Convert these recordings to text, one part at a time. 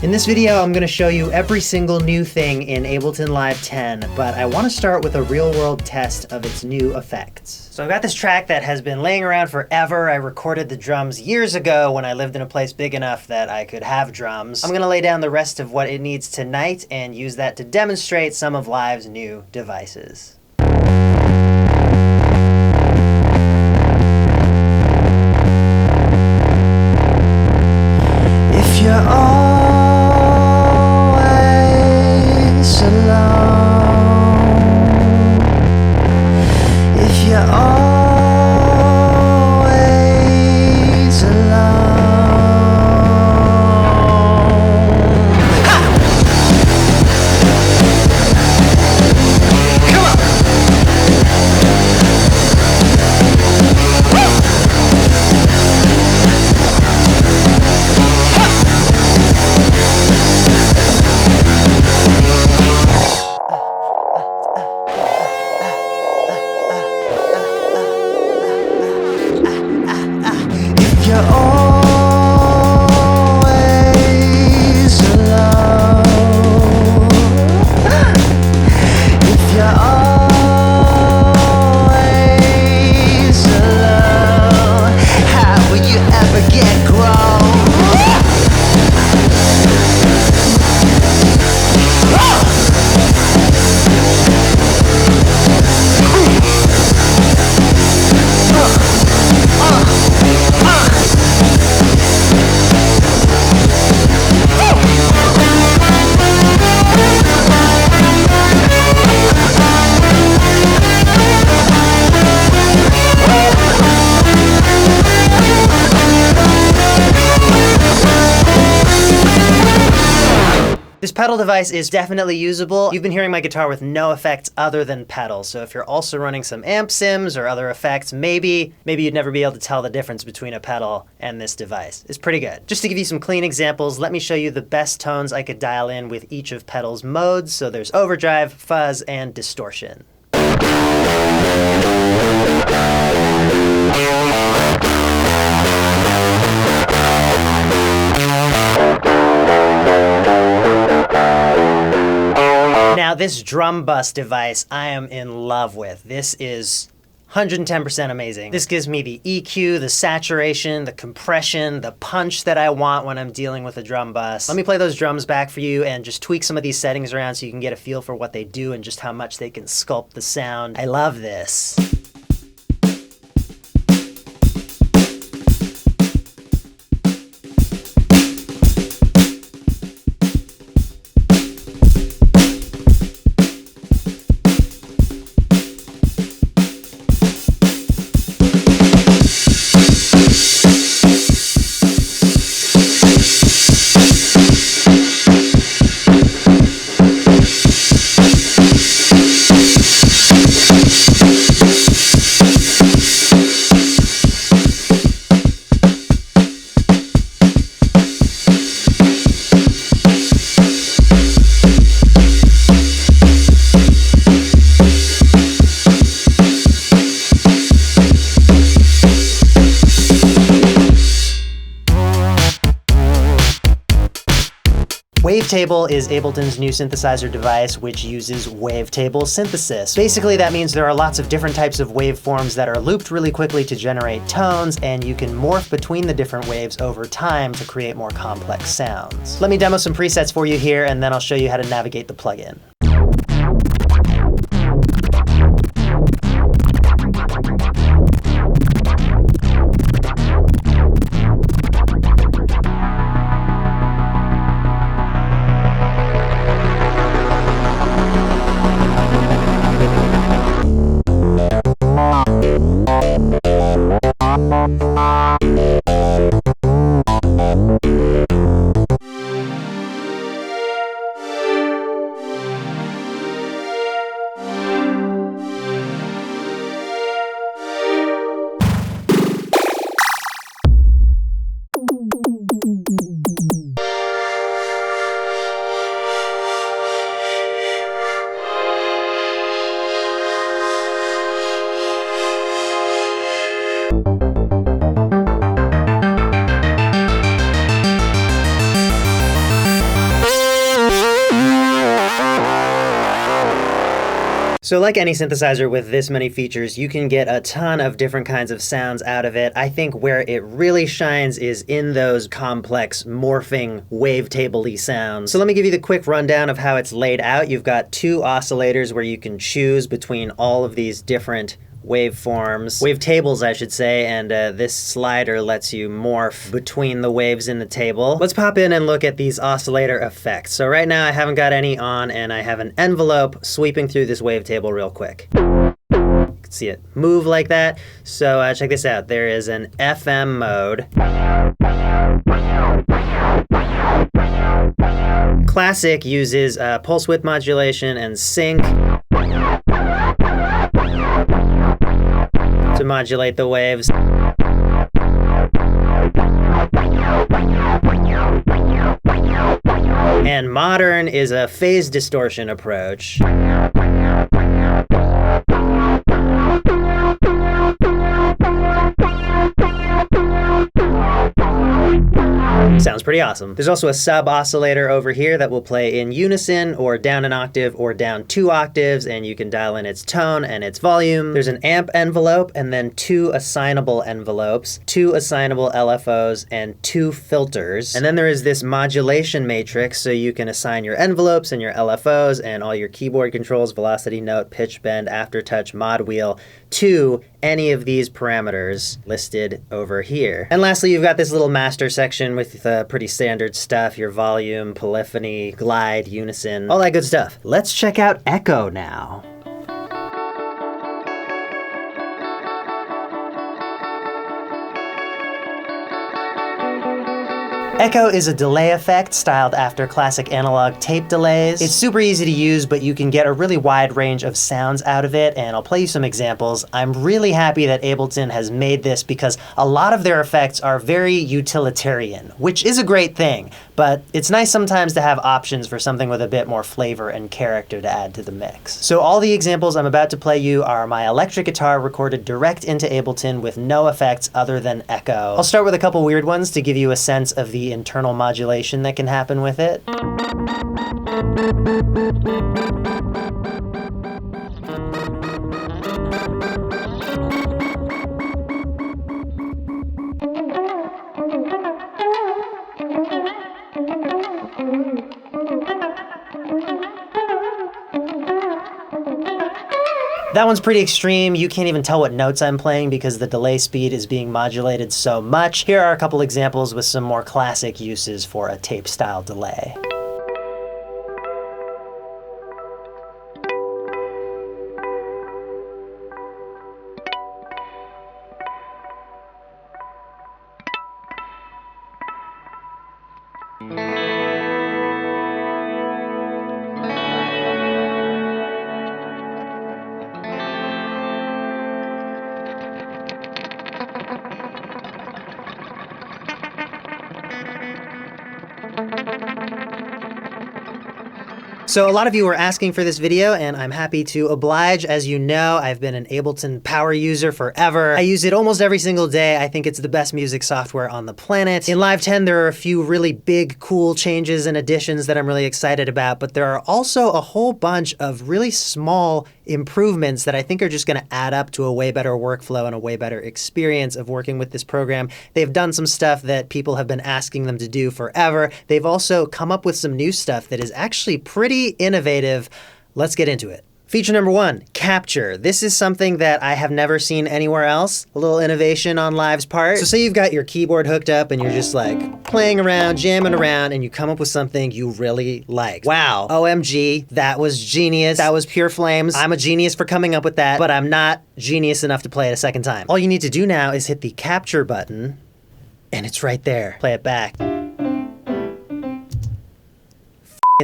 In this video, I'm going to show you every single new thing in Ableton Live 10, but I want to start with a real-world test of its new effects. So I've got this track that has been laying around forever. I recorded the drums years ago when I lived in a place big enough that I could have drums. I'm going to lay down the rest of what it needs tonight and use that to demonstrate some of Live's new devices. If you're always alone, if you're always alone, come on! This pedal device is definitely usable. You've been hearing my guitar with no effects other than pedals, so if you're also running some amp sims or other effects, maybe you'd never be able to tell the difference between a pedal and this device. It's pretty good. Just to give you some clean examples, let me show you the best tones I could dial in with each of pedal's modes. So there's overdrive, fuzz, and distortion. Now this drum bus device I am in love with. This is 110% amazing. This gives me the EQ, the saturation, the compression, the punch that I want when I'm dealing with a drum bus. Let me play those drums back for you and just tweak some of these settings around so you can get a feel for what they do and just how much they can sculpt the sound. I love this. Wavetable is Ableton's new synthesizer device, which uses wavetable synthesis. Basically, that means there are lots of different types of waveforms that are looped really quickly to generate tones, and you can morph between the different waves over time to create more complex sounds. Let me demo some presets for you here, and then I'll show you how to navigate the plugin. So like any synthesizer with this many features, you can get a ton of different kinds of sounds out of it. I think where it really shines is in those complex, morphing, wavetable-y sounds. So let me give you the quick rundown of how it's laid out. You've got two oscillators where you can choose between all of these different waveforms, wavetables I should say, and this slider lets you morph between the waves in the table. Let's pop in and look at these oscillator effects. So right now I haven't got any on, and I have an envelope sweeping through this wavetable real quick. You can see it move like that. So check this out. There is an FM mode. Classic uses pulse width modulation and sync to modulate the waves. And modern is a phase distortion approach. Sounds pretty awesome. There's also a sub-oscillator over here that will play in unison or down an octave or down 2 octaves, and you can dial in its tone and its volume. There's an amp envelope and then 2 assignable envelopes, 2 assignable LFOs, and 2 filters. And then there is this modulation matrix, so you can assign your envelopes and your LFOs and all your keyboard controls, velocity, note, pitch, bend, aftertouch, mod wheel, to any of these parameters listed over here. And lastly, you've got this little master section with pretty standard stuff, your volume, polyphony, glide, unison, all that good stuff. Let's check out Echo now. Echo is a delay effect styled after classic analog tape delays. It's super easy to use, but you can get a really wide range of sounds out of it, and I'll play you some examples. I'm really happy that Ableton has made this because a lot of their effects are very utilitarian, which is a great thing, but it's nice sometimes to have options for something with a bit more flavor and character to add to the mix. So all the examples I'm about to play you are my electric guitar recorded direct into Ableton with no effects other than echo. I'll start with a couple weird ones to give you a sense of the internal modulation that can happen with it. That one's pretty extreme. You can't even tell what notes I'm playing because the delay speed is being modulated so much. Here are a couple examples with some more classic uses for a tape-style delay. So a lot of you were asking for this video, and I'm happy to oblige. As you know, I've been an Ableton Power user forever. I use it almost every single day. I think it's the best music software on the planet. In Live 10, there are a few really big, cool changes and additions that I'm really excited about, but there are also a whole bunch of really small improvements that I think are just gonna add up to a way better workflow and a way better experience of working with this program. They've done some stuff that people have been asking them to do forever. They've also come up with some new stuff that is actually pretty innovative. Let's get into it. Feature number 1, capture. This is something that I have never seen anywhere else. A little innovation on Live's part. So say you've got your keyboard hooked up and you're just like playing around, jamming around, and you come up with something you really like. Wow, OMG, that was genius. That was pure flames. I'm a genius for coming up with that, but I'm not genius enough to play it a second time. All you need to do now is hit the capture button, and it's right there. Play it back.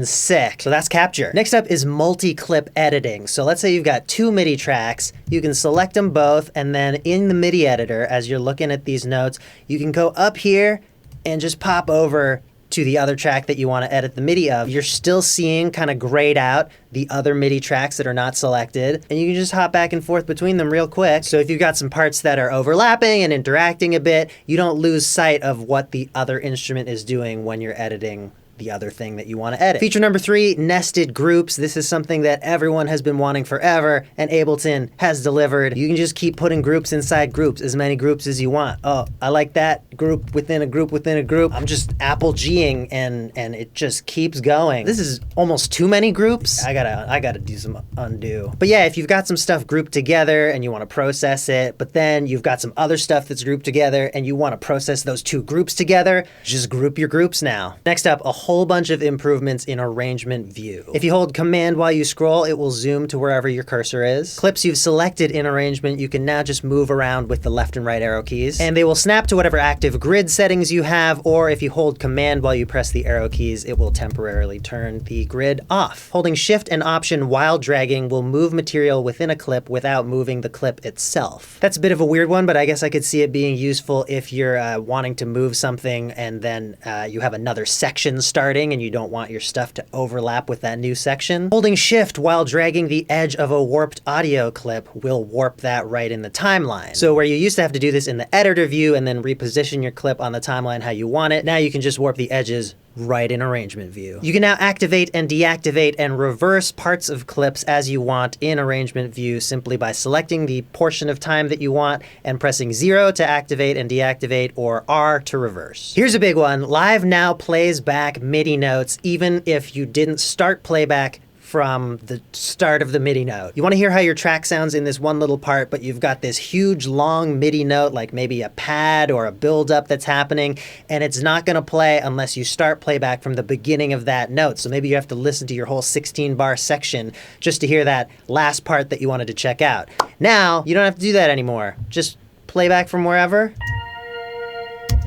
Sick. So that's capture. Next up is multi-clip editing. So let's say you've got 2 MIDI tracks. You can select them both, and then in the MIDI editor, as you're looking at these notes, you can go up here and just pop over to the other track that you want to edit the MIDI of. You're still seeing kind of grayed out the other MIDI tracks that are not selected, and you can just hop back and forth between them real quick. So if you've got some parts that are overlapping and interacting a bit, you don't lose sight of what the other instrument is doing when you're editing the other thing that you want to edit. Feature number 3, nested groups. This is something that everyone has been wanting forever, and Ableton has delivered. You can just keep putting groups inside groups, as many groups as you want. Oh, I like that group within a group within a group. I'm just Apple G-ing and it just keeps going. This is almost too many groups. I gotta do some undo. But yeah, if you've got some stuff grouped together and you want to process it, but then you've got some other stuff that's grouped together and you want to process those two groups together, just group your groups now. Next up, a whole bunch of improvements in arrangement view. If you hold Command while you scroll, it will zoom to wherever your cursor is. Clips you've selected in arrangement, you can now just move around with the left and right arrow keys, and they will snap to whatever active grid settings you have, or if you hold Command while you press the arrow keys, it will temporarily turn the grid off. Holding Shift and Option while dragging will move material within a clip without moving the clip itself. That's a bit of a weird one, but I guess I could see it being useful if you're wanting to move something and then you have another section starting and you don't want your stuff to overlap with that new section. Holding Shift while dragging the edge of a warped audio clip will warp that right in the timeline. So where you used to have to do this in the editor view and then reposition your clip on the timeline how you want it, now you can just warp the edges right in arrangement view. You can now activate and deactivate and reverse parts of clips as you want in arrangement view simply by selecting the portion of time that you want and pressing 0 to activate and deactivate or R to reverse. Here's a big one. Live now plays back MIDI notes even if you didn't start playback from the start of the MIDI note. You want to hear how your track sounds in this one little part, but you've got this huge long MIDI note, like maybe a pad or a build-up that's happening, and it's not going to play unless you start playback from the beginning of that note. So maybe you have to listen to your whole 16-bar section just to hear that last part that you wanted to check out. Now, you don't have to do that anymore. Just playback from wherever.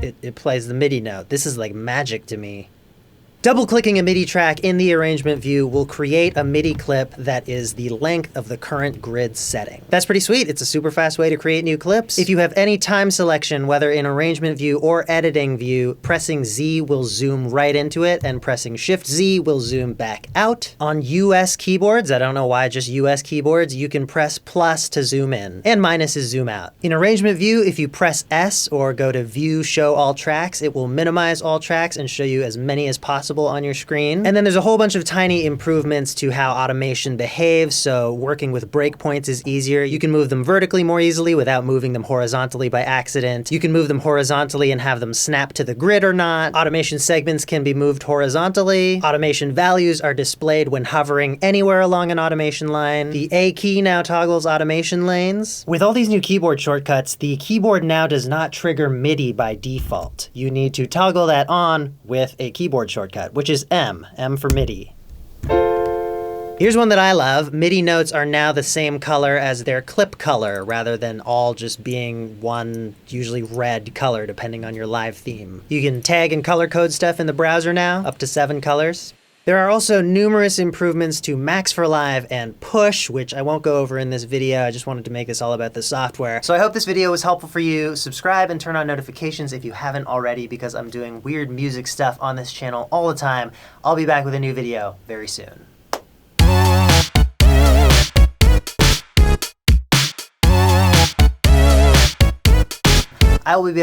It plays the MIDI note. This is like magic to me. Double-clicking a MIDI track in the arrangement view will create a MIDI clip that is the length of the current grid setting. That's pretty sweet. It's a super fast way to create new clips. If you have any time selection, whether in arrangement view or editing view, pressing Z will zoom right into it, and pressing Shift-Z will zoom back out. On US keyboards, I don't know why just US keyboards, you can press plus to zoom in, and minus is zoom out. In arrangement view, if you press S or go to View Show All Tracks, it will minimize all tracks and show you as many as possible on your screen. And then there's a whole bunch of tiny improvements to how automation behaves, so working with breakpoints is easier. You can move them vertically more easily without moving them horizontally by accident. You can move them horizontally and have them snap to the grid or not. Automation segments can be moved horizontally. Automation values are displayed when hovering anywhere along an automation line. The A key now toggles automation lanes. With all these new keyboard shortcuts, the keyboard now does not trigger MIDI by default. You need to toggle that on with a keyboard shortcut, which is M for MIDI. Here's one that I love. MIDI notes are now the same color as their clip color, rather than all just being one, usually red color, depending on your live theme. You can tag and color code stuff in the browser now, up to 7 colors. There are also numerous improvements to Max for Live and Push, which I won't go over in this video. I just wanted to make this all about the software. So I hope this video was helpful for you. Subscribe and turn on notifications if you haven't already, because I'm doing weird music stuff on this channel all the time. I'll be back with a new video very soon. I will be